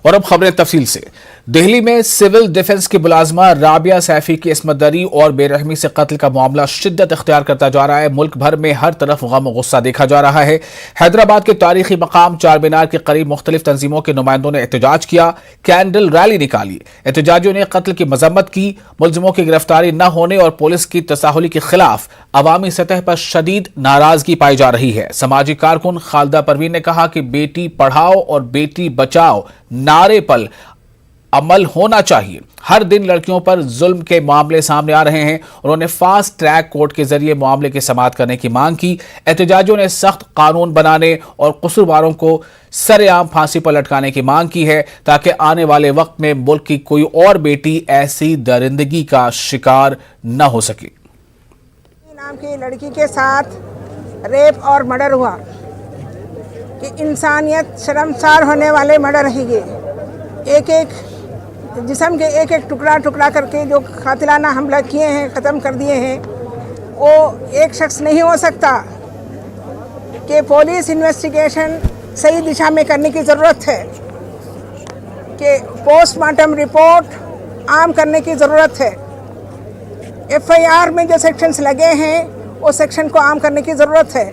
और अब खबरें तफसील से। दिल्ली में सिविल डिफेंस की मुलाजमा राबिया सैफी की इस्मत दरी और बेरहमी से कत्ल का मामला शिद्दत इख्तियार करता जा रहा है। मुल्क भर में हर तरफ गम और गुस्सा देखा जा रहा है। हैदराबाद के तारीखी मकाम चार मीनार के करीब मुख्तलिफ तंजीमों के नुमाइंदों ने एहतजाज किया, कैंडल रैली निकाली। एहतजाजियों ने कत्ल की मजम्मत की, मुलजिमों की गिरफ्तारी न होने और पुलिस की तसाहुली के खिलाफ अवामी सतह पर शदीद नाराजगी पाई जा रही है। समाजी कारकुन खालिदा परवीन ने कहा कि बेटी पढ़ाओ और बेटी बचाओ नारे पर अमल होना चाहिए। हर दिन लड़कियों पर जुल्म के मामले सामने आ रहे हैं। उन्होंने फास्ट ट्रैक कोर्ट के जरिए मामले की समाअत करने की मांग की। एहतजाजियों ने सख्त कानून बनाने और कसूरवारों को सरेआम फांसी पर लटकाने की मांग की है, ताकि आने वाले वक्त में मुल्क की कोई और बेटी ऐसी दरिंदगी का शिकार न हो सके। नाम की लड़की के साथ रेप और मर्डर हुआ कि इंसानियत शर्मसार होने वाले मर्डर है ये। एक एक जिस्म के एक एक टुकड़ा टुकड़ा करके जो कातिलाना हमला किए हैं, ख़त्म कर दिए हैं, वो एक शख्स नहीं हो सकता। कि पुलिस इन्वेस्टिगेशन सही दिशा में करने की ज़रूरत है, कि पोस्टमार्टम रिपोर्ट आम करने की ज़रूरत है। FIR में जो सेक्शंस लगे हैं वो सेक्शन को आम करने की ज़रूरत है।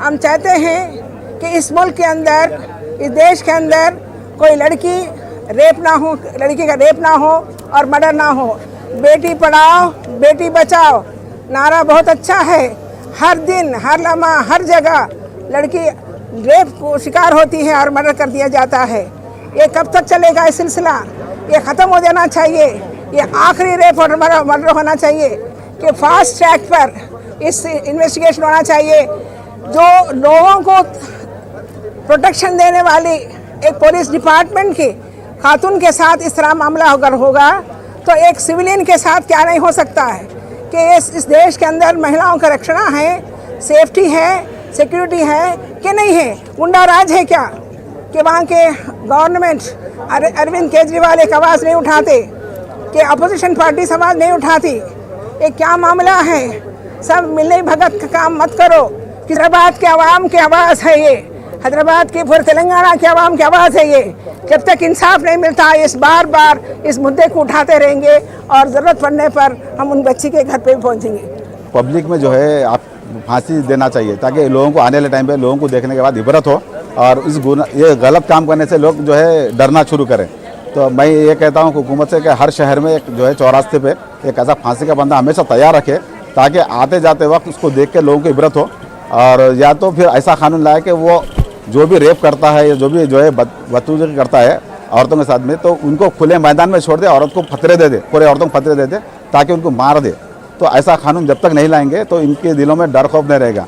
हम चाहते हैं कि इस मुल्क के अंदर, इस देश के अंदर कोई लड़की रेप ना हो, लड़की का रेप ना हो और मर्डर ना हो। बेटी पढ़ाओ बेटी बचाओ नारा बहुत अच्छा है। हर दिन, हर लम्हा, हर जगह लड़की रेप को शिकार होती है और मर्डर कर दिया जाता है। ये कब तक चलेगा ये सिलसिला? ये ख़त्म हो जाना चाहिए। ये आखिरी रेप और मर्डर होना चाहिए कि फास्ट ट्रैक पर इस इन्वेस्टिगेशन होना चाहिए। जो लोगों को प्रोटेक्शन देने वाली एक पुलिस डिपार्टमेंट की खातून के साथ इस तरह मामला अगर होगा तो एक सिविलियन के साथ क्या नहीं हो सकता है। कि इस देश के अंदर महिलाओं का रक्षणा है, सेफ्टी है, सिक्योरिटी है कि नहीं है? गुंडा राज है क्या? कि वहाँ के गवर्नमेंट अरविंद केजरीवाल एक आवाज़ नहीं उठाते, कि अपोजिशन पार्टी आवाज़ नहीं उठाती। ये क्या मामला है? सब मिलने भगत का काम मत करो। हैदराबाद के आवाम की आवाज़ है ये, हैदराबाद की पूरे तेलंगाना की आवाम की आवाज़ है ये। जब तक इंसाफ नहीं मिलता इस बार बार इस मुद्दे को उठाते रहेंगे और ज़रूरत पड़ने पर हम उन बच्ची के घर पे भी पहुँचेंगे। पब्लिक में जो है आप फांसी देना चाहिए, ताकि लोगों को आने वाले टाइम पे लोगों को देखने के बाद इबरत हो और ये गलत काम करने से लोग जो है डरना शुरू करें। तो मैं ये कहता हूँ हुकूमत से कि हर शहर में एक जो है चौरास्ते पे एक ऐसा फांसी का बंदा हमेशा तैयार रखे, ताकि आते जाते वक्त उसको देख के लोगों को इबरत हो। और या तो फिर ऐसा कानून लाए कि वो जो भी रेप करता है या जो भी जो है बदतमीजी करता है औरतों के साथ में, तो उनको खुले मैदान में छोड़ दे, औरत को फतरे दे दे, पूरे औरतों को फतरे दे दे, ताकि उनको मार दे। तो ऐसा कानून जब तक नहीं लाएंगे तो इनके दिलों में डर खौफ नहीं रहेगा।